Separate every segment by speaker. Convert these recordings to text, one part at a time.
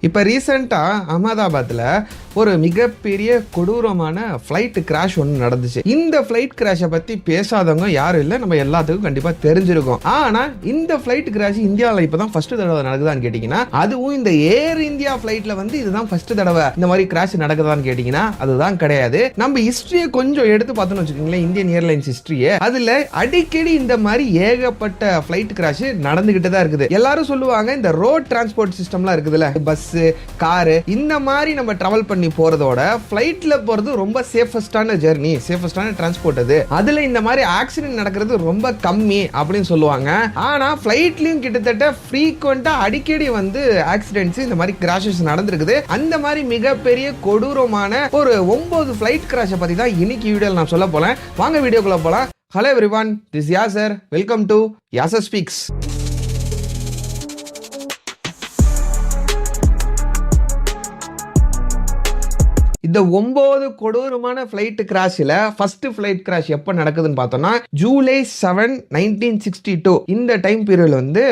Speaker 1: இப்போ ரீசெண்டாக அகமதாபாத்தில் ஒரு மிகப்பெரிய கொடூரமான ஃப்ளைட் கிராஷ் ஒன்று நடந்துச்சு. இந்த ஃப்ளைட் கிராஷை பற்றி பேசாதவங்க யாரும் இல்லை, நம்ம எல்லாத்துக்கும் கண்டிப்பாக தெரிஞ்சிருக்கும். ஆனால் இந்த ஃப்ளைட் கிராஷ் இந்தியாவில் இப்போ தான் ஃபர்ஸ்ட் தடவை நடக்குதான்னு கேட்டிங்கன்னா, அதுவும் இந்த ஏர் இந்தியா ஃப்ளைட்டில் வந்து இதுதான் ஃபர்ஸ்ட் தடவை இந்த மாதிரி கிராஷ் நடக்குதான்னு கேட்டிங்கன்னா அதுதான் கிடையாது. நம்ம ஹிஸ்ட்ரியை கொஞ்சம் எடுத்து பார்த்தோன்னு வச்சுக்கோங்களேன், இந்தியன் ஏர்லைன்ஸ் ஹிஸ்ட்ரியை, அதில் அடிக்கடி இந்த மாதிரி ஏகப்பட்ட ஃப்ளைட் கிராஷ் நடந்துகிட்டு தான் இருக்குது. எல்லாரும் சொல்லுவாங்க இந்த ரோட் டிரான்ஸ்போர்ட் சிஸ்டம்லாம் இருக்குதுல்ல, பஸ் காரு, இந்த மாதிரி நம்ம டிராவல் பண்ணி போறதோட ஃப்ளைட்ல போறது ரொம்ப சேஃபஸ்டான ஜெர்னி, சேஃபஸ்டான டிரான்ஸ்போர்ட். அதுல இந்த மாதிரி ஆக்சிடென்ட் நடக்கிறது ரொம்ப கம்மி அப்படின்னு சொல்லுவாங்க. ஆனா ஃப்ளைட்லயும் கிட்டத்தட்ட ஃப்ரீக்வெண்டா அடிக்கடி வந்து ஆக்சிடென்ட்ஸ், இந்த மாதிரி கிராஷஸ் நடந்திருக்குது. அந்த மாதிரி மிகப்பெரிய கொடூரமான ஒரு 9 ஃப்ளைட் கிராஷை பத்தி தான் இன்னைக்கு வீடியோல நான் சொல்ல போறேன். வாங்க வீடியோக்குள்ள போலாம். Hello everyone, this Yasar. Welcome to Yasar speaks. இந்த 9 கொடூரமான ஃப்ளைட் கிராஷ்ல ஃபர்ஸ்ட் ஃப்ளைட் கிராஷ் எப்போ நடக்குதுன்னு பார்த்தோம்னா ஜூலை 7, 1962 இந்த டைம் பீரியட் வந்து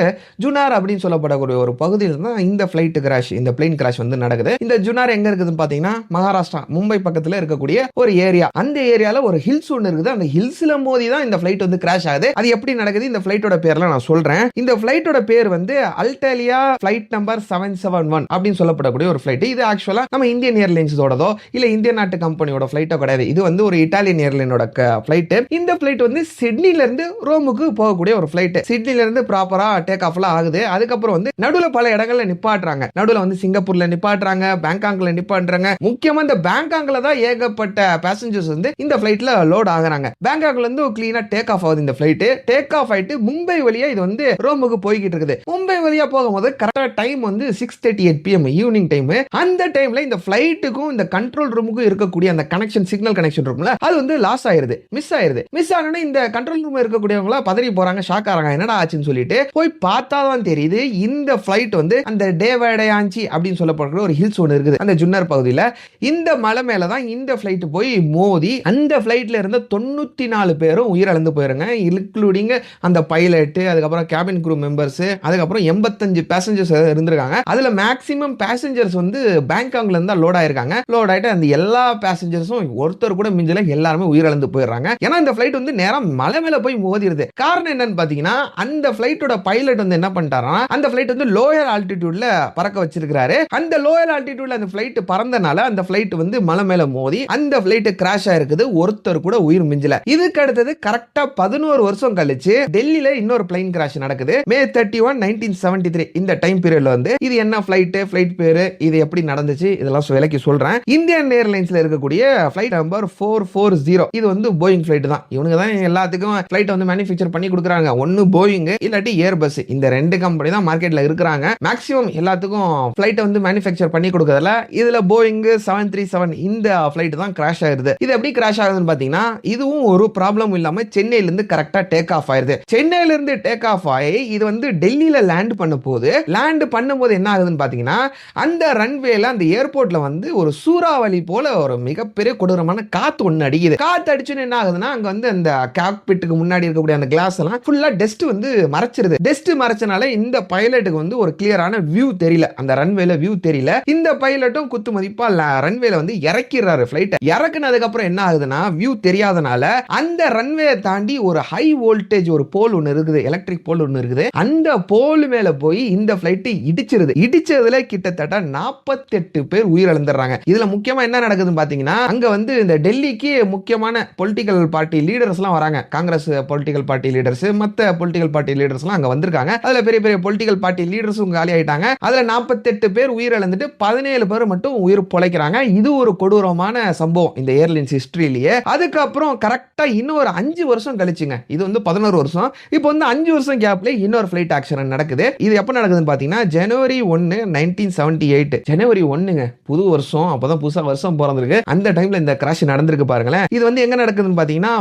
Speaker 1: ஜுனார் அப்படின்னு சொல்லப்படக்கூடிய ஒரு பகுதியில் தான் இந்த ஃப்ளைட் கிராஷ், இந்த பிளேன் கிராஷ் வந்து நடக்குது. இந்த ஜுனார் எங்க இருக்குதுன்னு பார்த்தீங்கன்னா மகாராஷ்டிரா, மும்பை பக்கத்தில் இருக்கக்கூடிய ஒரு ஏரியா. அந்த ஏரியால ஒரு ஹில்ஸ் ஒன்று இருக்குது. அந்த ஹில்ஸ்ல மோதி தான் இந்த ஃப்ளைட் வந்து கிராஷ் ஆகுது. அது எப்படி நடக்குது, இந்த ஃப்ளைட்டோட பேர்ல நான் சொல்றேன். இந்த ஃப்ளைட்டோட பேர் வந்து அல்டேலியா ஃப்ளைட் நம்பர் 771 அப்படின்னு சொல்லப்படக்கூடிய ஒரு ஃப்ளைட். இது ஆக்சுவலா நம்ம இந்தியன் ஏர்லைன்ஸோடதோ இல்ல இந்திய நாட்டு கம்பெனியோட ஃப்ளைட்டோ கிடையாது. இது வந்து ஒரு இட்டாலியன் ஏர்லைனோட ஃப்ளைட். இந்த ஃப்ளைட் வந்து சிட்னில இருந்து ரோமுக்கு போகக்கூடிய ஒரு ஃப்ளைட். சிட்னில இருந்து ப்ராப்பரா டேக் ஆஃப்லாம் ஆகுது. அதுக்கப்புறம் வந்து நடுவுல பல இடங்கள்ல நிப்பாட்டுறாங்க. நடுவுல வந்து சிங்கப்பூர்ல நிப்பாட்டுறாங்க, பேங்காக்ல நிப்பாட்டுறாங்க. முக்கியமா இந்த பேங்காக்ல தான் ஏகப்பட்ட பேசஞ்சர்ஸ் வந்து இந்த ஃப்ளைட்ல லோட் ஆகுறாங்க. பேங்காக்ல இருந்து கிளீனா டேக் ஆஃப் ஆகுது இந்த ஃப்ளைட். டேக் ஆஃப் ஆயிட்டு மும்பை வழியா இது வந்து ரோமுக்கு போய்கிட்டு இருக்குது. மும்பை வழியா போகும்போது கரெக்டா டைம் வந்து 6:38 PM ஈவினிங் டைம். அந்த டைம்ல இந்த ஃப்ளைட்டுக்கும் இந்த கண்ட்ரோல் ரூமுக்கு இருக்கக்கூடிய அந்த கனெக்ஷன், சிக்னல் கனெக்ஷன் இருக்கும்ல, அது வந்து லாஸ் ஆயிருது, மிஸ் ஆயிருது. மிஸ் ஆனோட இந்த கண்ட்ரோல் ரூம் இருக்கக்கூடியவங்க பதறி போறாங்க, ஷாக் ஆறாங்க, என்னடா ஆச்சுன்னு சொல்லிட்டு போய் பார்த்தாதான் தெரியுது இந்த ஃப்ளைட் வந்து அந்த டேவடையாஞ்சி அப்படின்னு சொல்லப்படுற ஒரு ஹில்ஸ் ஒன்று இருக்குது அந்த ஜுன்னர் பகுதியில். இந்த மலை மேல தான் இந்த ஃப்ளைட் போய் மோதி அந்த ஃப்ளைட்ல இருந்த 94 பேரும் உயிரிழந்து போயிருங்க, இன்க்ளூடிங் அந்த பைலட், அதுக்கப்புறம் கேபின் க்ரூ மெம்பர்ஸ், அதுக்கப்புறம் 85 பேசஞ்சர்ஸ் இருந்திருக்காங்க. அதுல மேக்ஸிமம் பேசஞ்சர்ஸ் வந்து பேங்காக்ல இருந்து லோட் ஆயிருக்காங்க. லோட் ஆயிட்டு அந்த எல்லா பேசஞ்சர்ஸும் ஒருத்தர் கூட மிஞ்சல, எல்லாருமே உயிரிழந்து போயிடுறாங்க. ஏன்னா இந்த ஃப்ளைட் வந்து நேரா மலை மேல போய் மோதிருது. காரணம் என்னன்னு பாத்தீங்கன்னா, அந்த ஃப்ளைட்டோட பைலட் வந்து என்ன பண்ணிட்டாருன்னா, அந்த ஃப்ளைட் வந்து லோயர் ஆல்டிடியூட்ல பறக்க வச்சிருக்காரு. அந்த லோயர் ஆல்டிடியூட்ல அந்த ஃப்ளைட் பறந்தனால அந்த ஃப்ளைட் வந்து மலை மேல மோதி அந்த ஃப்ளைட் கிராஷ் ஆயிருக்குது. ஒருத்தர் கூட உயிர் மிஞ்சல. இதுக்கு அடுத்தது கரெக்டா 11 வருஷம் கழிச்சு டெல்லியில இன்னொரு பிளைன் கிராஷ் நடக்குது. May 31, 1973 இந்த டைம் பீரியட்ல வந்து இது என்ன ஃப்ளைட் பேரு, இது எப்படி நடந்துச்சு, இதெல்லாம் விலைக்கு சொல்றேன். இந்தியன் ஏர்லைன்ஸ்ல இருக்கக்கூடிய ஃப்ளைட் நம்பர் 440 இது வந்து போயிங் ஃப்ளைட் தான். இவங்க தான் எல்லாத்துக்கும் ஃப்ளைட் வந்து மேனுஃபேக்சர் பண்ணி கொடுக்குறாங்க. ஒன்னு போயிங் இல்லாட்டி ஏர்பஸ், இந்த ரெண்டு கம்பெனி தான் மார்க்கெட்ல இருக்கிறாங்க. மேக்ஸிமம் எல்லாத்துக்கும் ஃப்ளைட் வந்து மேனுஃபேக்சர் பண்ணி கொடுக்கறதுல இதுல போயிங் 737 இந்த ஃப்ளைட் தான் கிராஷ் ஆயிருது. இது எப்படி கிராஷ் ஆகுதுன்னு பாத்தீங்கன்னா, இதுவும் ஒரு ப்ராப்ளம் இல்லாம சென்னையில இருந்து கரெக்டா டேக் ஆஃப் ஆயிருது. சென்னையில இருந்து டேக் ஆஃப் ஆகி இது வந்து டெல்லியில லேண்ட் பண்ண போது, லேண்ட் பண்ணும்போது என்ன ஆகுதுன்னு பாத்தீங்கன்னா, அந்த ரன்வேல அந்த ஏர்போர்ட்ல வந்து ஒரு சூறாவளி போல ஒரு மிகப்பெரிய கொடூரமான காத்து ஒண்ணு அடிக்குது. காத்து அடிச்சுன்னு என்ன ஆகுதுன்னா, அங்க வந்து அந்த காக்பிட்டுக்கு முன்னாடி இருக்கக்கூடிய அந்த கிளாஸ் எல்லாம் ஃபுல்லா டஸ்ட் வந்து மறைச்சிருது. டஸ்ட் மறைச்சனால இந்த பைலட்டுக்கு வந்து ஒரு கிளியரான வியூ தெரியல, அந்த ரன்வேல வியூ தெரியல. இந்த பைலட்டும் குத்து மதிப்பா ரன்வேல வந்து இறக்கிறாரு ஃப்ளைட். இறக்குனதுக்கு அப்புறம் என்ன ஆகுதுன்னா, வியூ தெரியாதனால அந்த ரன்வே தாண்டி ஒரு ஹை வோல்டேஜ் ஒரு போல் ஒன்னு இருக்குது, எலக்ட்ரிக் போல் ஒன்னு இருக்குது. அந்த போல் மேல போய் இந்த ஃப்ளைட் இடிச்சிருது. இடிச்சதுல கிட்டத்தட்ட 48 பேர் உயிரிழந்துறாங்க. இதுல முக்கியமா என்ன நடக்குதுன்னு பாத்தீங்கன்னா, அங்க வந்து இந்த டெல்லிக்கு முக்கியமான பொலிட்டிக்கல் பார்ட்டி லீடர்ஸ் எல்லாம் வராங்க. காங்கிரஸ் பொலிட்டிக்கல் பார்ட்டி லீடர்ஸ், மத்த பொலிட்டிக்கல் பார்ட்டி லீடர்ஸ் எல்லாம் அங்க வந்திருக்காங்க. அதுல பெரிய பெரிய பொலிட்டிக்கல் பார்ட்டி லீடர்ஸும் காலி ஆயிட்டாங்க. அதுல 48 பேர் உயிரிழந்துட்டு 17 பேர் மட்டும் உயிர் பொழைக்கிறாங்க. இது ஒரு கொடூரமான சம்பவம் இந்த ஏர்லைன்ஸ் ஹிஸ்டரியிலேயே. அதுக்கப்புறம் கரெக்டா இன்னொரு 5 வருஷம் கழிச்சுங்க, இது வந்து 11 வருஷம், இப்போ வந்து 5 வருஷம் கேப்ல இன்னொரு ஃபிளைட் ஆக்சிடென்ட் நடக்குது. இது எப்ப நடக்குதுன்னு பாத்தீங்கன்னா, ஜனவரி 1, 1978. ஜனவரி 1ங்க, புது வருஷம், அப்பதான் புதுசா வருஷம் பிறந்திருக்கு. அந்த டைம்ல இந்த கிராஷ் நடந்திருக்கு பாருங்களேன். இது வந்து எங்க நடக்குதுன்னு பாத்தீங்கன்னா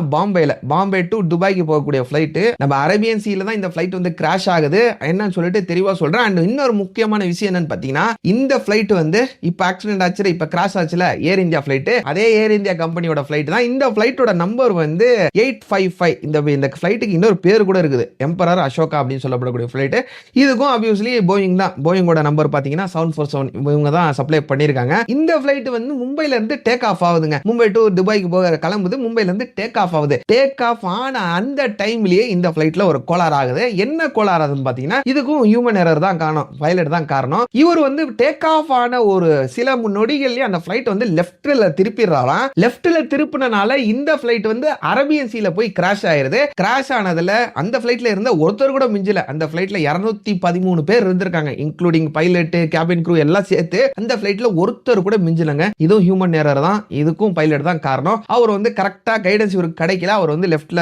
Speaker 1: பாம்பே டு துபாய்க்கு போகக்கூடிய ஃபிளைட் நம்ம அரேபியன் சீல தான் இந்த ஃபிளைட் வந்து கிராஷ் ஆகுது. என்னன்னு சொல்லிட்டு தெளிவா சொல்றேன். அண்ட் இன்னொரு முக்கியமான விஷயம் என்னன்னு பாத்தீங்கன்னா இந்த ஃபிளைட் வந்து இப்ப ஆக்சிடென்ட் ஆச்சு, இப்ப கிராஷ் ஆச்சுல ஏர் இந்தியா ஃபிளைட், அதே ஏர் இந்தியா கம்பெனியோட ஃபிளைட் தான். இந்த ஃபிளைட்டோட நம்பர் வந்து 855. இந்த ஃபிளைட்டுக்கு இன்னொரு பேர் கூட இருக்குது, எம்பரர் அசோகா அப்படின்னு சொல்லப்படக்கூடிய ஃபிளைட். இதுக்கும் ஆப்வியஸ்லி போயிங் தான். போயிங்கோட நம்பர் பாத்தீங்கன்னா 747 இவங்க தான் சப்ளை பண்ணிருக்காங்க. இந்த ஃபிளைட் வந்து மும்பைல இருந்து டேக் ஆஃப் ஆகுதுங்க. மும்பை டு துபாய்க்கு போக கிளம்புது, மும்பைல இருந்து டேக் ஆஃப் ஆகுது. டேக் ஆஃப் ஆன அந்த டைம்லயே இந்த ஃபிளைட்ல ஒரு கோளாறு ஆகுது. என்ன கோளாறு ஆகுதுன்னு பாத்தீங்கன்னா இதுக்கும் ஹியூமன் எரர் தான் காரணம், பைலட் தான் காரணம். இவர் வந்து டேக் ஆஃப் ஆன ஒரு சில நொடிகள்லயே அந்த ஃபிளைட் வந்து லெஃப்ட்ல திருப்பிடுறாராம். லெஃப்ட்ல திருப்பினால இந்த ஃபிளைட் வந்து அரேபியன் சீல போய் கிராஷ் ஆயிருது. கிராஷ் ஆனதுல அந்த ஃபிளைட்ல இருந்த ஒருத்தர் கூட மிஞ்சல. அந்த ஃபிளைட்ல 213 பேர் இருந்திருக்காங்க, இன்க்ளூடிங் பைலட், கேபின் க்ரூ எல்லாம் சேர்த்து. அந்த ஃபிளைட்ல ஒருத்தர் கூட மிஞ்சலங்க. இதுவும் ஹியூமன் எரர் தான், இதுக்கும் பைலட் தான் காரணம். அவர் வந்து கரெக்டா கைடன்ஸ் இவருக்கு கிடைக்கல. அவர் வந்து லெஃப்ட்ல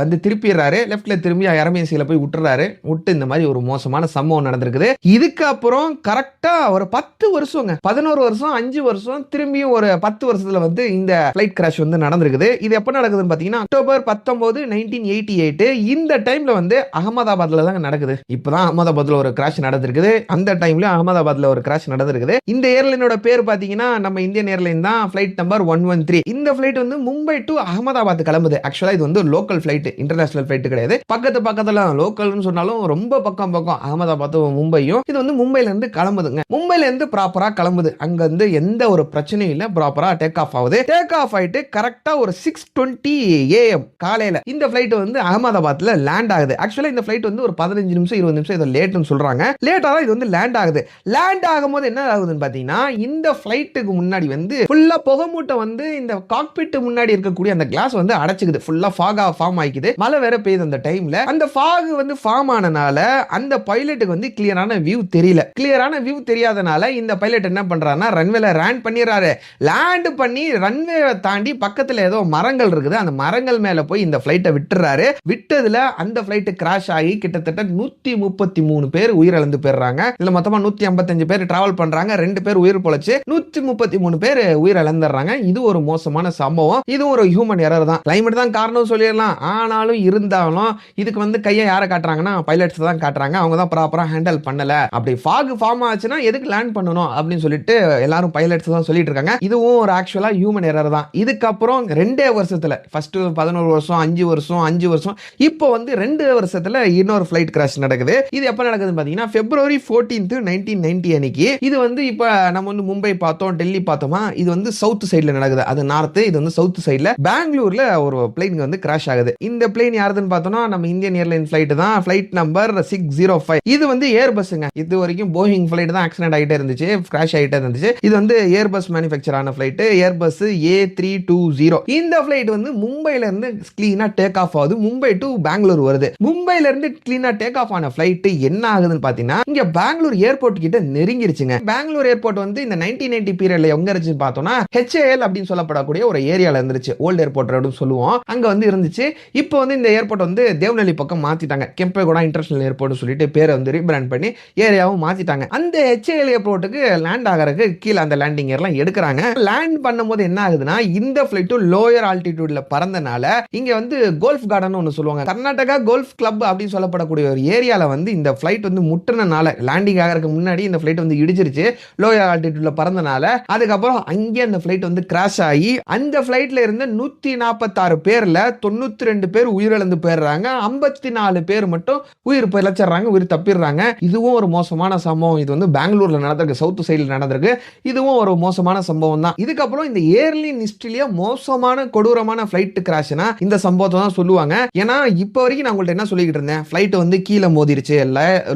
Speaker 1: வந்து திருப்பிடுறாரு, லெஃப்ட்ல திரும்பி அரேபியன் சீல போய் விட்டுறாரு. விட்டு இந்த மாதிரி ஒரு மோசமான சம்பவம் நடந்திருக்குது. இதுக்கு அப்புறம் கரெக்டா ஒரு 10 வருஷங்க, 11 வருஷம், 5 வருஷம், திரும்பியும் ஒரு 10 வருஷத்துல வந்து இந்த ஃபிளைட் கிராஷ் வந்து நடந்திருக்குது. இது எப்ப நடக்குதுன்னு பாத்தீங்கன்னா அக்டோபர் 19, 1988. இந்த டைம்ல வந்து அகமதாபாத்ல தான் நடக்குது. இப்பதான் அகமதாபாத்ல ஒரு கிராஷ் நடந்திருக்குது. அந்த டைம்ல அகமதாபாத்ல ஒரு கிராஷ் நடந்திருக்குது. இந்த ஏர்லைனோட பேர் பாத்தீங்கன்னா நம்ம இந்தியன் ஏர்லைன் தான். Flight number 113. இந்த ஃபிளைட் வந்து மும்பை டு அகமதாபாத் கிளம்புது. ஆக்சுவலா இது வந்து லோக்கல் ஃபிளைட், இன்டர்நேஷனல் ஃபிளைட் கிடையாது. பக்கத்துல லோக்கல்னு சொன்னாலும் ரொம்ப பக்கம் அகமதாபாத்தும் மும்பையும். இது வந்து மும்பைல இருந்து கிளம்புதுங்க. மும்பைல இருந்து ப்ராப்பரா கிளம்புது. அங்க இருந்து எந்த ஒரு பிரச்சனையும் இல்ல, ப்ராப்பரா டேக் ஆஃப் ஆகுது. டேக் ஆஃப் ஆயிட்டு கரெக்டா ஒரு 6:20 AM காலையில இந்த ஃபிளைட் வந்து அகமதாபாத்ல லேண்ட் ஆகுது. ஆக்சுவலா இந்த ஃபிளைட் வந்து ஒரு 15 நிமிஷம் 20 நிமிஷம் இதை லேட்னு சொல்றாங்க. லேட்டா தான் இது வந்து லேண்ட் ஆகுது. லேண்ட் ஆகும்போது என்ன ஆகுதுன்னு பாத்தீங்கன்னா இந்த ஃபிளைட்டுக்கு முன்னாடி வந்து ஃபுல்லா புகைமூட்டை வந்து இந்த காக்பிட் முன்னாடி இருக்கக்கூடிய அந்த கிளாஸ் வந்து அடைச்சுக்குது. ஃபுல்லா ஃபாகா ஃபார்ம் ஆயிக்குது. மழை வேற பெய்யுது அந்த டைம்ல. அந்த ஃபாக் வந்து ஃபார்ம் ஆனனால அந்த பைலட்டுக்கு வந்து கிளியரான வியூ தெரியல. கிளியரான வியூ தெரியாதனால இந்த பைலட் என்ன பண்றாருன்னா ரன்வேல லேண்ட் பண்ணிடுறாரு. லேண்ட் பண்ணி ரன்வேவை தாண்டி பக்கத்துல ஏதோ மரங்கள் இருக்குது, அந்த மரங்கள் மேல போய் இந்த ஃபிளைட்டை விட்டுறாரு. விட்டதுல அந்த ஃபிளைட் கிராஷ் ஆகி கிட்டத்தட்ட 133 பேர் உயிரிழந்து போயிடுறாங்க. இதுல மொத்தமா 155 பேர் டிராவல் பண்றாங்க. 2 பேர் உயிர் பொழைச்சு 133 பேர் உயிரிழந்துடுறாங்க. இது ஒரு மோசமான சம்பவம். இது ஒரு ஹியூமன் எரர் தான். கிளைமேட் தான் காரணம் சொல்லிடலாம். ஆனாலும் இருந்தாலும் இதுக்கு வந்து கையை யாரை காட்டுறாங்கன்னா பைலட்ஸ் தான் காட்டுறாங்க. அவங்க தான் ப்ராப்பரா ஹேண்டில் பண்ணல. அப்படி ஃபாக் ஃபார்ம் ஆச்சுன்னா எதுக்கு லேண்ட் பண்ணணும் அப்படின்னு சொல்லிட்டு எல்லாரும் பைலட்ஸ் தான் சொல்லிட்டு இருக்காங்க. இதுவும் ஒரு ஆக்சுவலா ஹியூமன் எரர் தான். இதுக்கப்புறம் 2 வருஷத்துல ஃபர்ஸ்ட் 11 வருஷம், 5 வருஷம், இப்போ வந்து 2 வருஷத்துல இன்னொரு ஃபிளைட் கிராஷ் நடக்குது. இது எப்ப நடக்குதுன்னு பாத்தீங்கன்னா February 14, 1990 அன்னைக்கு. இது வந்து இப்ப நம்ம வந்து மும்பை பார்த்தோம், டெல்லி பார்த்தோமா, இது வந்து சவுத் சைடுல நடக்குது. அது நார்த், இது வந்து சவுத் சைடுல பெங்களூர்ல ஒரு பிளேன் வந்து கிராஷ் ஆகுது. இந்த பிளேன் யாருதுன்னு பார்த்தோம்னா நம்ம இந்தியன் ஏர்லைன் ஃபிளைட் தான். Flight number 605. இது வந்து ஏர்பஸ்ங்க. இது வரைக்கும் போயிங் ஃபிளைட் தான் ஆக்சிடென்ட் ஆகிட்டே இருந்துச்சு, கிராஷ் ஆகிட்டே இருந்துச்சு. இது வந்து ஏர்பஸ் மேனுஃபேக்சர் ஆன ஃபிளைட், ஏர்பஸ் A320. இந்த ஃபிளைட் வந்து மும்பைல இருந்து கிளீனா டேக் ஆஃப் ஆகுது. மும்பை டு பெங்களூர் வருது. மும்பைல இருந்து கிளீனா டேக் ஆஃப் ஆன ஃபிளைட் என்ன ஆகுதுன்னு பாத்தீங்கன்னா இங்க பெங்களூர் ஏர்போர்ட் கிட்ட நெருங்கிருச்சுங்க. பெங்களூர் ஏர்போர்ட் வந்து இந்த 1990 பீரியட்ல எங்க இருந்துச்சு பார்த்தோம்னா HAL அப்படின்னு சொல்லப்படக்கூடிய ஒரு ஏரியால இருந்துச்சு. ஓல்ட் ஏர்போர்ட் அப்படின்னு சொல்லுவோம். அங்க வந்து இருந்துச்சு. இப்போ வந்து இந்த ஏர்போர்ட் வந்து தேவநெல்லி பக்கம் மாத்திட்டாங்க. கெம்பேகவுடா இன்டர்நேஷனல் ஏர்போர்ட் சொல்லிட்டு பேரை வந்து ரீபிராண்ட் பண்ணி ஏரியாவும் மாத்திட்டாங்க. அந்த HAL ஏர்போர்ட்டுக்கு லேண்ட் ஆகிறதுக்கு கீழே அந்த லேண்டிங் எல்லாம் எடுக்கிறாங்க. லேண்ட் பண்ணும்போது என்ன ஆகுதுன்னா இந்த ஃபிளைட் லோயர் ஆல்டிடியூட்ல பறந்தனால இங்க வந்து கோல்ஃப் கார்டன் ஒன்னு சொல்லுவாங்க. கர்நாடகா கோல்ஃப் கிளப் அப்படின்னு சொல்லப்படக்கூடிய ஒரு ஏரியால வந்து இந்த ஃபிளைட் வந்து முட்டினால லேண்டிங் ஆகிறதுக்கு முன்னாடி இந்த ஃபிளைட் வந்து இடிச்சிருச்சு. லோயர் ஆல்டிடியூட்ல பறந்தனால அதுக்கப்புறம் அங்கே அந்த ஃபிளைட் வந்து கிராஷ் ஆகி அந்த ஃபிளைட்ல இருந்து 146 பேர்ல 92 பேர் உயிரிழந்து போயிடுறாங்க. 54 பேர் மட்டும் உயிர் பிழைச்சிடுறாங்க, உயிர் தப்பிடுறாங்க. இதுவும் ஒரு மோசமான சம்பவம். இது வந்து பெங்களூர்ல நடந்திருக்கு, சவுத் சைடுல நடந்திருக்கு. இதுவும் ஒரு மோசமான சம்பவம் தான். இதுக்கப்புறம் இந்த ஏர்லைன் ஹிஸ்டரியில மோசமான கொடூரமான ஃபிளைட் கிராஷ்னா இந்த சம்பவத்தை தான் சொல்லுவாங்க. ஏன்னா இப்போ வரைக்கும் நான் உங்கள்ட்ட என்ன சொல்லிக்கிட்டு இருந்தேன், ஃபிளைட் வந்து கீழே மோதிருச்சு,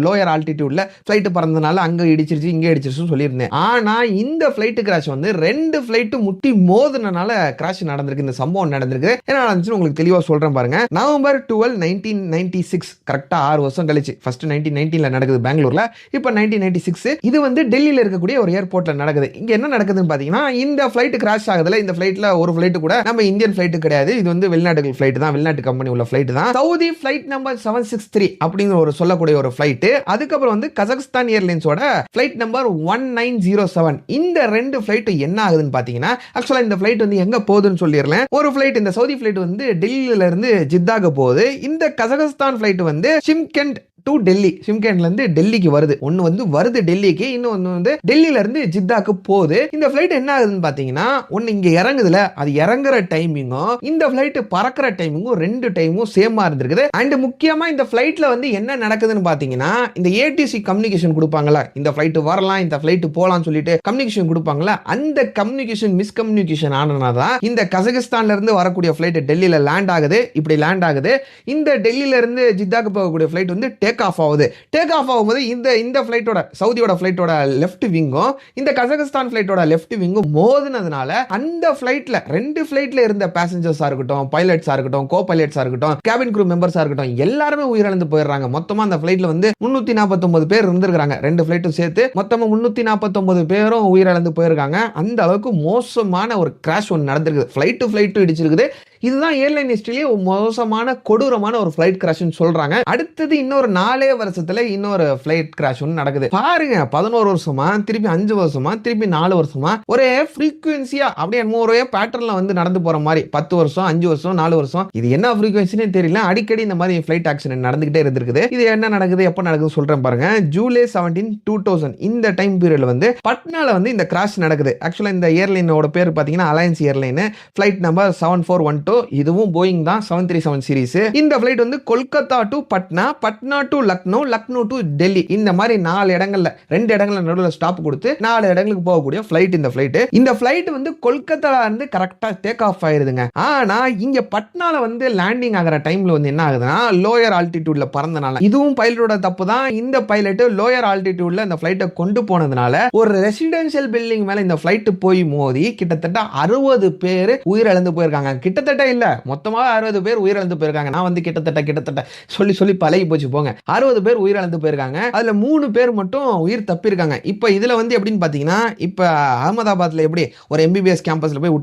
Speaker 1: லோயர் ஆல்டிடியூட்ல ஃபிளைட் பறந்தனால அங்க இடிச்சிருச்சு இங்க இடிச்சிருச்சு சொல்லியிருந்தேன். ஆனா இந்த ஃபிளைட் கிராஷ் வந்து 2 ஃபிளைட் முட்டி மோதுனால கிராஷ் நடந்திருக்கு. இந்த சம்பவம் நடந்திருக்கு. என்ன நடந்துச்சுன்னு உங்களுக்கு தெளிவா சொல்றேன் பாருங்க. நவம்பர் 12, 1996 கரெக்டா 6 வருஷம் கழிச்சு. ஃபர்ஸ்ட் 1990ல நடக்குது பெங்களூர்ல, இப்போ 1996. இது வந்து டெல்லியில இருக்கக்கூடிய ஒரு ஏர்போர்ட்ல நடக்குது. இங்க என்ன நடக்குதுன்னு பாத்தீங்கன்னா இந்த ஃபிளைட் கிராஷ் ஆகுதுல, இந்த ஃபிளைட்ல ஒரு ஃபிளைட் கூட நம்ம இந்தியன் ஃபிளைட் கிடையாது. இது வந்து வெளிநாட்டு ஃபிளைட் தான், வெளிநாட்டு கம்பெனி உள்ள ஃபிளைட் தான். சவுதி ஃபிளைட் நம்பர் 763 அப்படிங்கிற ஒரு சொல்லக்கூடிய ஒரு ஃபிளைட். அதுக்கப்புறம் வந்து கஜகஸ்தான் ஏர்லைன்ஸோட ஃபிளைட் நம்பர் 1907. இந்த 2 ஃபிளைட் என்ன ஆகுதுன்னு பாத்தீங்கன்னா, ஆக்சுவலா இந்த ஃபிளைட் வந்து எங்க போகுதுன்னு சொல்லிடலாம். ஒரு ஃபிளைட், இந்த சவுதி ஃபிளைட் வந்து டெல்லியில இருந்து ஜித்தாக்கு போகுது. இந்த கசகஸ்தான் ஃபிளைட் வந்து ஷிம்கெண்ட் டு டெல்லி, ஷிம்கெண்ட்ல இருந்து டெல்லிக்கு வருது. ஒன்னு வந்து வருது டெல்லிக்கு, இன்னொன்னு வந்து டெல்லியில இருந்து ஜித்தாக்கு போகுது. இந்த ஃபிளைட் என்ன ஆகுதுன்னு பாத்தீங்கன்னா, ஒன்னு இங்க இறங்குதுல, அது இறங்குற டைமிங்கும் இந்த ஃபிளைட் பறக்கிற டைமிங்கும் ரெண்டு டைமும் சேமா இருந்திருக்குது. அண்ட் முக்கியமா இந்த ஃபிளைட்ல வந்து என்ன நடக்குதுன்னு பாத்தீங்கன்னா, இந்த ஏடிசி கம்யூனிகேஷன் கொடுப்பாங்கல்ல, இந்த ஃபிளைட் வரலாம், இந்த ஃபிளைட் போலாம்னு சொல்லிட்டு கம்யூனிகேஷன் கொடுப்பாங்கல்ல, அந்த கம்யூனிகேஷன் மிஸ்கம்யூனிகேஷன் ஆனனாதான் இந்த கசகஸ்தான்ல இருந்து வரக்கூடிய ஃபிளைட் டெல்லியில லேண்ட் ஆகுது. இப்படி லேண்ட் ஆகுது. இந்த டெல்லியில இருந்து ஜித்தாக்கு போகக்கூடிய ஃபிளைட் வந்து டேக் ஆஃப் ஆகுது. டேக் ஆஃப் ஆகும்போது இந்த ஃபிளைட்டோட, சவுதியோட ஃபிளைட்டோட லெஃப்ட் விங்கும் இந்த கசகஸ்தான் ஃபிளைட்டோட லெஃப்ட் விங்கும் மோதினதுனால அந்த ஃபிளைட்ல, ரெண்டு ஃபிளைட்ல இருந்த பேசஞ்சர்ஸா இருக்கட்டும், பைலட்ஸா இருக்கட்டும், கோ பைலட்ஸா இருக்கட்டும், கேபின் க்ரூ மெம்பர்ஸா இருக்கட்டும், எல்லாருமே உயிரிழந்து போயிடுறாங்க. மொத்தமா அந்த ஃபிளைட்ல வந்து 349 பேர் இருந்திருக்காங்க. ரெண்டு ஃபிளைட்டும் சேர்த்து மொத்தமா 349 பேரும் உயிரிழந்து போயிருக்காங்க. அந்த அளவுக்கு மோசமான ஒரு கிராஷ் ஒன்று நடந்திருக்கு. ஃபிளைட் இடிச்சிருக்குது. இதுதான் ஏர்லைன் ஹிஸ்டரியிலே மோசமான கொடூரமான ஒரு ஃபிளைட் கிராஷ்னு சொல்றாங்க. அடுத்தது இன்னொரு 4 வருஷத்துல இன்னொரு ஃபிளைட் கிராஷ் ஒன்று நடக்குது. பாருங்க, 11 வருஷமா, திருப்பி 5 வருஷமா, திருப்பி 4 வருஷமா ஒரே ஃப்ரீக்வன்சியா அப்படியே ஒரே பேட்டர்ன்ல வந்து நடந்து போற மாதிரி 10 வருஷம், 5 வருஷம், 4 வருஷம், இது என்ன ஃப்ரீக்வன்சினே தெரியல. அடிக்கடி இந்த மாதிரி ஃபிளைட் ஆக்சிடென்ட் நடந்துகிட்டே இருந்திருக்குது. இது என்ன நடக்குது, எப்ப நடக்குது சொல்றேன் பாருங்க. ஜூலை 17, 2000 இந்த டைம் பீரியட்ல வந்து பட்னால வந்து இந்த கிராஷ் நடக்குது. ஆக்சுவலா இந்த ஏர்லைனோட பேர் பாத்தீங்கன்னா அலையன்ஸ் ஏர்லைன். Flight number 7412. இதுவும் போயிங் தான் 737 சீரிஸ். இந்த ஃபிளைட் வந்து Kolkata to Patna, Patna to Lucknow, Lucknow to Delhi, இந்த மாதிரி 4 இடங்கள்ல, 2 இடங்கள்ல நடுவில் ஸ்டாப் கொடுத்து 4 இடங்களுக்கு போகக்கூடிய ஃபிளைட் இந்த ஃபிளைட். இந்த ஃபிளைட் வந்து கொல்கத்தால இருந்து கரெக்டா டேக் ஆஃப் ஆயிருதுங்க. ஆனா இங்க பட்னால வந்து லேண்டிங் ஆகிற டைம்ல வந்து என்ன ஆகுதுன்னா, லோயர் ஆல்டிடியூட்ல பறந்தனால, இதுவும் பைலட்டோட தப்பு தான். இந்த பைலட் லோயர் ஆல்டிடியூட்ல இந்த ஃபிளைட்டை கொண்டு போனதுனால ஒரு ரெசிடென்ஷியல் பில்டிங் மேல இந்த ஃபிளைட் போய் மோதி கிட்டத்தட்ட 60 பேர் உயிரிழந்து போயிருக்காங்க. கிட்டத்தட்ட இல்ல, மொத்தமாக 60 பேர் உயிரிழந்து போயிருக்காங்க. நான் வந்து கிட்டத்தட்ட சொல்லி பழகி போச்சு போங்க. 60 பேர் உயிரிழந்து போயிருக்காங்க. அதுல 3 பேர் மட்டும் உயிர் தப்பிருக்காங்க. இப்ப இதுல வந்து எப்படின்னு பாத்தீங்கன்னா, இப்ப அகமதாபாத்ல எப்படி ஒரு எம்பிபிஎஸ் கேம்பஸ்ல போய்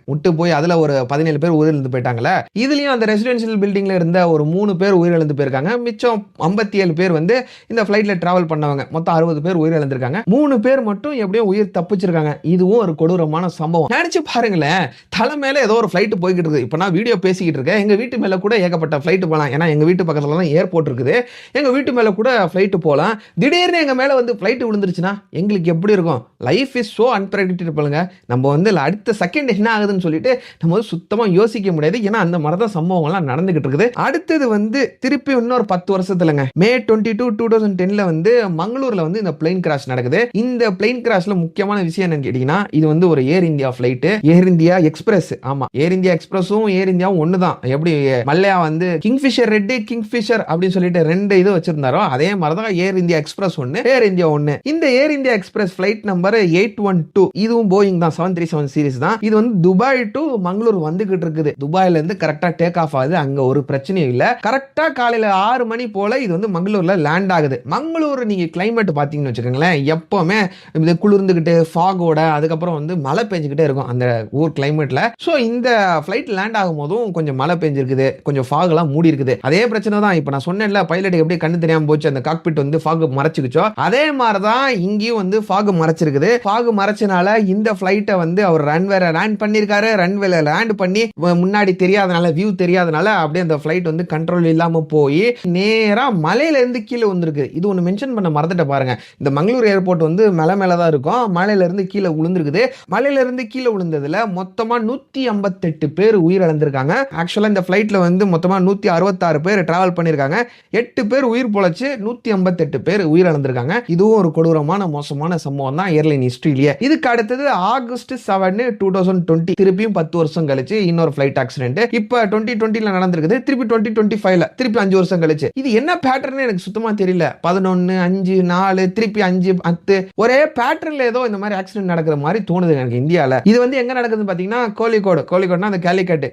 Speaker 1: விட்டு போய் அதுல ஒரு 17 பேர் உயிரிழந்து போயிட்டாங்கல்ல, இதுலயும் அந்த ரெசிடென்ஷியல் பில்டிங்ல இருந்த ஒரு 3 பேர் உயிரிழந்து போயிருக்காங்க. மிச்சம் 57 பேர் வந்து இந்த ஃபிளைட்ல டிராவல் பண்ணவங்க. மொத்தம் 60 பேர் உயிரிழந்திருக்காங்க. 3 பேர் மட்டும் எப்படியும் உயிர் தப்பிச்சிருக்காங்க. இதுவும் ஒரு கொடூரமான சம்பவம். நினைச்சு பாருங்களேன், தலை மேல ஏதோ ஒரு ஃபிளைட் போய்கிட்டு இருக்கு. இப்ப நான் வீடியோ பேசிக்கிட்டு இருக்கேன், எங்க வீட்டு மேல கூட ஏகப்பட்ட ஃபிளைட் போலாம். ஏன்னா எங்க வீட்டு பக்கத்துல தான் ஏர்போர்ட் இருக்குது. எங்க வீட்டு மேல கூட ஃபிளைட் போலாம். திடீர்னு எங்க மேல வந்து ஃபிளைட் விழுந்துருச்சுன்னா எங்களுக்கு எப்படி இருக்கும்? லைஃப் இஸ் சோ அன்பிரெடிக்டபிள்ங்க. நம்ம வந்து அடுத்த செகண்ட் என்ன ஆகுதுன்னு சொல்லிட்டு நம்ம வந்து சுத்தமா யோசிக்க முடியாது. ஏன்னா அந்த மாதிரி தான் சம்பவங்கள்லாம் நடந்துகிட்டு இருக்குது. அடுத்தது வந்து திருப்பி இன்னொரு 10 வருஷத்துலங்க, மே 22, 2010ல வந்து மங்களூர்ல வந்து இந்த பிளைன் கிராஷ் நடக்குது. இந்த பிளைன் கிராஷ்ல முக்கியமான விஷயம் என்னன்னு கேட்டீங்கன்னா, இது வந்து ஒரு ஏர் இந்தியா ஃபிளைட், ஏர் இந்தியா எக்ஸ்பிரஸ். ஆமா, ஏர் இந்தியா எக்ஸ்பிரஸும் ஏர் இந்தியாவும் ஒண்ணுதான். எப்படி மல்லையா வந்து கிங்ஃபிஷர் ரெட், கிங்ஃபிஷர் அப்படின்னு சொல்லிட்டு 2 இது வச்சிருந்தாரோ, அதே மாதிரி தான் ஏர் இந்தியா எக்ஸ்பிரஸ் ஒன்னு, ஏர் இந்தியா ஒன்னு. இந்த ஏர் இந்தியா எக்ஸ்பிரஸ் ஃபிளைட் நம்பர் 812, இதுவும் போயிங் தான் 737 சீரிஸ் தான். இது வந்து துபாய் டு மங்களூர் வந்துகிட்டு இருக்குது. துபாயில இருந்து கரெக்டா டேக் ஆஃப் ஆகுது. அங்க ஒரு பிரச்சனையும் இல்ல. கரெக்டா காலையில 6 மணி போல இது வந்து மங்களூர்ல லேண்ட் ஆகுது. மங்களூர் நீங்க கிளைமேட் பாத்தீங்கன்னு வச்சுக்கோங்களேன், எப்பவுமே குளிர்ந்துகிட்டு ஃபாகோட, அதுக்கப்புறம் வந்து மழை பெஞ்சுக்கிட்டே இருக்கும் அந்த ஊர் கிளைமேட்ல. சோ இந்த ஃபிளைட் லேண்ட் ஆகும் போதும் கொஞ்சம் மழை பெஞ்சிருக்குது, கொஞ்சம் ஃபாக் எல்லாம் மூடி இருக்குது. அதே பிரச்சனை தான் இப்ப நான் சொன்னேன்ல, பைலட் எப்படி கண்ணு தெரியாம போச்சு, அந்த காக்பிட் வந்து ஃபாக் மறைச்சுக்கிச்சோ, அதே மாதிரி தான் இங்கேயும் வந்து ஃபாக் மறைச்சிருக்குது. ஃபாக் மறைச்சனால இந்த ஃபிளைட்டை வந்து அவர் ரன்வேல லேண்ட் பண்ணிருக்காரு. ரன்வேல லேண்ட் பண்ணி முன்னாடி தெரியாதனால, வியூ தெரியாதனால அப்படியே அந்த ஃபிளைட் வந்து கண்ட்ரோல் இல்லாம போய் நேரா மலையில இருந்து கீழே வந்திருக்கு. இது ஒன்று மென்ஷன் பண்ண மறந்துட்ட பாருங்க. இந்த மங்களூர் ஏர்போர்ட் வந்து மேல தான் இருக்கும். மலையில இருந்து கீழே விழுந்திருக்குது. மலையில இருந்து கீழே விழுந்ததுல மொத்தமா 158 பேர் உயிரிழந்திருக்காங்க. ஆக்சுவலா இந்த ஃபிளைட்ல வந்து மொத்தமா 166 பேர் டிராவல் பண்ணிருக்காங்க. 8 பேர் உயிர் பொழைச்சு 158 பேர் உயிரிழந்திருக்காங்க. இதுவும் ஒரு கொடூரமான மோசமான சம்பவம் தான் ஏர்லைன் ஹிஸ்டரியிலேயே. இதுக்கு அடுத்தது ஆகஸ்ட் 7, 2020, திருப்பியும் 10 வருஷம் கழிச்சு இன்னொரு ஃபிளைட் ஆக்சிடென்ட் இப்ப 2020ல நடந்திருக்குது. திருப்பி 2025ல திருப்பி 5 வருஷம் கழிச்சு. இது என்ன பேட்டர்ன் எனக்கு சுத்தமா தெரியல. 11, 5, 4, திருப்பி 5, 10, ஒரே பேட்டர்ன்ல ஏதோ இந்த மாதிரி ஆக்சிடென்ட் நடக்கிற மாதிரி தோணுது எனக்கு இந்தியால. இது வந்து எங்க நடக்குதுன்னு பாத்தீங்கன்னா, கோழிக்கோடுனா அந்த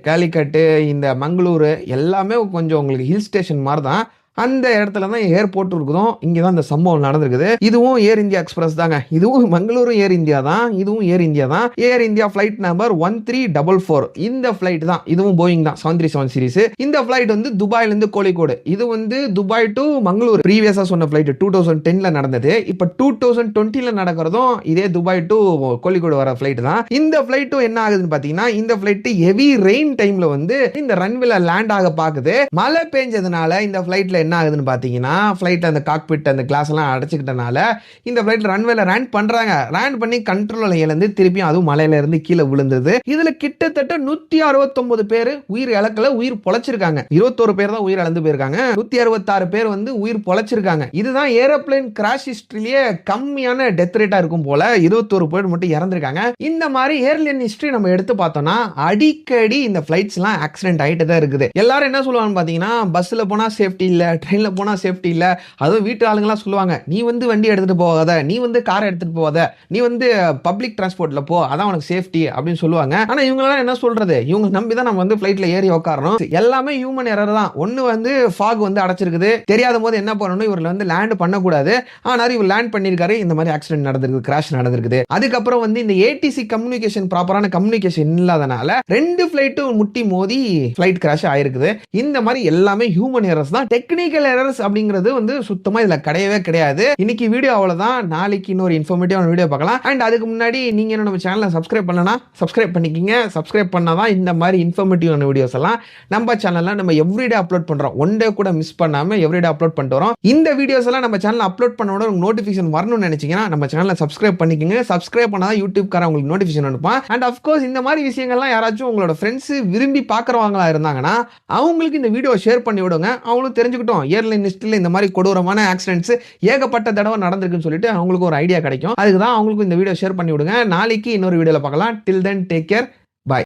Speaker 1: கேலிக்கட்டு, இந்த மங்களூர் எல்லாமே கொஞ்சம் உங்களுக்கு ஹில் ஸ்டேஷன் மாதிரி தான். அந்த இடத்துல தான் ஏர்போர்ட் இருக்குதும். இங்க தான் இந்த சம்பவம் நடந்திருக்குது. இதுவும் ஏர் இந்தியா எக்ஸ்பிரஸ் தாங்க. இதுவும் மங்களூரு ஏர் இந்தியா தான். இதுவும் ஏர் இந்தியா தான். ஏர் இந்தியா ஃபிளைட் நம்பர் 1344. இந்த ஃபிளைட் தான். இதுவும் போயிங் தான் 737 சீரிஸ். இந்த ஃபிளைட் வந்து துபாயில இருந்து கோழிக்கோடு. இது வந்து துபாய் டு மங்களூர். ப்ரீவியஸா சொன்ன ஃபிளைட் 2010ல நடந்தது. இப்ப 2020ல நடக்கிறதும் இதே துபாய் டு கோழிக்கோடு வர ஃபிளைட் தான். இந்த ஃபிளைட்டும் என்ன ஆகுதுன்னு பாத்தீங்கன்னா, இந்த ஃபிளைட் ஹெவி ரெயின் டைம்ல வந்து இந்த ரன்வேல லேண்ட் ஆக பாக்குது. மழை பெஞ்சதுனால இந்த ஃபிளைட்ல என்ன ஆகுதுன்னு பாத்தீங்கன்னா, ஃபிளைட்ல அந்த காக்பிட் அந்த கிளாஸ் எல்லாம் அடைச்சுக்கிட்டனால இந்த ஃபிளைட் ரன்வேல லேண்ட் பண்றாங்க. லேண்ட் பண்ணி கண்ட்ரோல் இழந்து திருப்பியும் அதுவும் மலையில இருந்து கீழே விழுந்தது. இதுல கிட்டத்தட்ட 169 பேர் உயிர் இழக்கல, உயிர் பொழைச்சிருக்காங்க. 21 பேர் தான் உயிர் இழந்து போயிருக்காங்க. 166 பேர் வந்து உயிர் பொழைச்சிருக்காங்க. இதுதான் ஏரோப்ளேன் கிராஷ் ஹிஸ்டரியிலேயே கம்மியான டெத் ரேட்டா இருக்கும் போல. 21 பேர் மட்டும் இறந்திருக்காங்க. இந்த மாதிரி ஏர்லைன் ஹிஸ்டரி நம்ம எடுத்து பார்த்தோம்னா அடிக்கடி இந்த ஃபிளைட்ஸ் எல்லாம் ஆக்சிடென்ட் ஆயிட்டு தான் இருக்குது. எல்லாரும் என்ன சொல்லுவாங்க பாத்தீங்கன்னா, பஸ்ல போனா சேஃப்டி இல்ல, ட்ரெயின்ல போனா சேஃப்டி இல்ல. அதுவும் வீட்டு ஆளுங்கலாம் சொல்லுவாங்க, நீ வந்து வண்டி எடுத்துட்டு போகாத, நீ வந்து கார் எடுத்துட்டு போகாத, நீ வந்து பப்ளிக் டிரான்ஸ்போர்ட்ல போ, அதான் உனக்கு சேஃப்டி அப்படின்னு சொல்லுவாங்க. ஆனா இவங்க எல்லாம் என்ன சொல்றது, இவங்க நம்பி தான் நம்ம வந்து ஃபிளைட்ல ஏறி உட்காரணும். எல்லாமே ஹியூமன் எரர் தான். ஒன்னு வந்து ஃபாக் வந்து அடைச்சிருக்குது, தெரியாத போது என்ன பண்ணணும், இவர்ல வந்து லேண்ட் பண்ணக்கூடாது. ஆனால் இவர் லேண்ட் பண்ணிருக்காரு, இந்த மாதிரி ஆக்சிடென்ட் நடந்திருக்கு, கிராஷ் நடந்திருக்குது. அதுக்கப்புறம் வந்து இந்த ஏடிசி கம்யூனிகேஷன் ப்ராப்பரான கம்யூனிகேஷன் இல்லாதனால 2 ஃபிளைட்டும் முட்டி மோதி ஃபிளைட் கிராஷ் ஆயிருக்குது. இந்த மாதிரி எல்லாமே ஹியூமன் எரர்ஸ் தான். டெக்னிக்கல் எரர்ஸ் அப்படிங்கிறது வந்து சுத்தமா இதுல கிடையவே கிடையாது. இன்னைக்கு வீடியோ அவ்வளவுதான். நாளைக்கு இன்னொரு இன்ஃபர்மேட்டிவான வீடியோ பார்க்கலாம். அண்ட் அதுக்கு முன்னாடி நீங்க என்ன நம்ம சேனலை சப்ஸ்கிரைப் பண்ணலனா சப்ஸ்கிரைப் பண்ணிக்கிங்க. சப்ஸ்கிரைப் பண்ணாதான் இந்த மாதிரி இன்ஃபர்மேட்டிவான வீடியோஸ் எல்லாம் நம்ம சேனல்ல நம்ம எவ்ரிடே அப்லோட் பண்றோம். ஒன் டே கூட மிஸ் பண்ணாம எவ்ரிடே அப்லோட் பண்ணிட்டு வரோம். இந்த வீடியோஸ் எல்லாம் நம்ம சேனல்ல அப்லோட் பண்ண உடனே உங்களுக்கு நோட்டிஃபிகேஷன் வரணும்னு நினைச்சீங்கன்னா நம்ம சேனலை சப்ஸ்கிரைப் பண்ணிக்கங்க. சப்ஸ்கிரைப் பண்ணாதான் யூடியூப் கார உங்களுக்கு நோட்டிஃபிகேஷன் அனுப்பான். அண்ட் ஆஃப் கோர்ஸ் இந்த மாதிரி விஷயங்கள்லாம் யாராச்சும் உங்களோட ஃப்ரெண்ட்ஸ் விரும்பி பார்க்கறவங்களா இருந்தாங்கன்னா அவங்களுக்கு இந்த வீடியோ ஷேர் பண்ணி விடுங்க. அவங்களும் தெரிஞ்சுக்கிட்டோம் ஏர்லைன் ஹிஸ்டரியில் இந்த மாதிரி கொடூரமான ஆக்சிடென்ட்ஸ் ஏகப்பட்ட தடவை நடந்திருக்குன்னு சொல்லிட்டு அவங்களுக்கு ஒரு ஐடியா கிடைக்கும். அதுக்கு தான் அவங்களுக்கு இந்த வீடியோ ஷேர் பண்ணி விடுங்க. நாளைக்கு இன்னொரு வீடியோல பார்க்கலாம். டில் தென் டேக் கேர்.